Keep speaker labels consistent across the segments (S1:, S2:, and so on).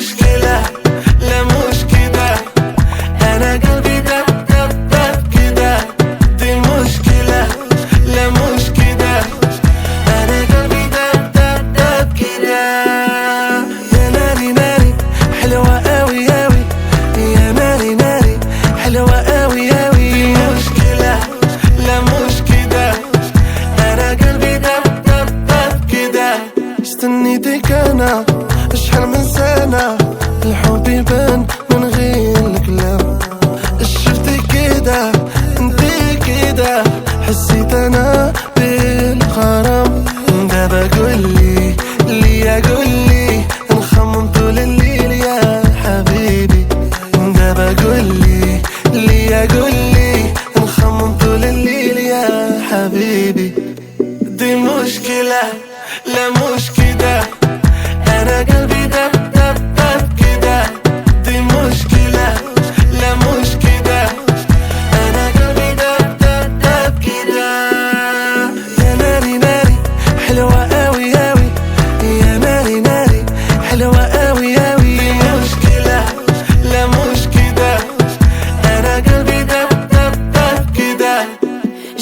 S1: مشكلة لا مش كده، أنا قلبي دب دب دب كده. دي مشكلة لا مش كده، أنا قلبي دب دب دب كده. يا ناري ناري حلوة أوي أوي، يا ناري ناري حلوة أوي أوي. دي مشكلة لا مش كده، أنا قلبي دب دب دب كده. استنيتك أنا شحال من سنة، الحب يبان من غير الكلام. شفتي كده انتي كده، حسيت أنا بالغرام. دابا قولي ليا قولي، نخمم طول الليل يا حبيبي. دابا قولي ليا قولي، نخمم طول الليل يا حبيبي. دي مشكلة لا مش كده، أنا قلبي دب دب دب كده. دي مشكلة لا مش كده، أنا قلبي دب دب دب كده. يا ناري ناري حلوة أوي أوي، يا ناري ناري حلوة أوي أوي. دي مشكلة لا مش كده، أنا قلبي دب دب دب كده.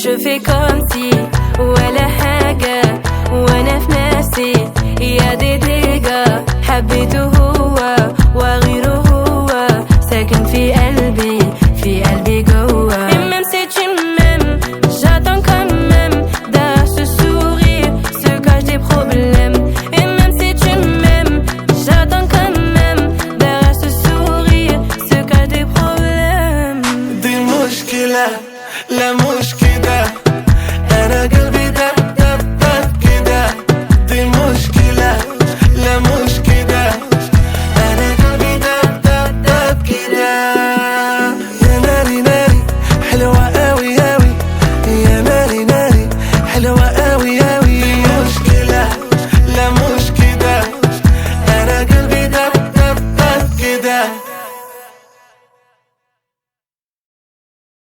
S2: Je fais comme si ولا حاجة وانا في نفسي، يا دي ديجا حبيته هو وغيره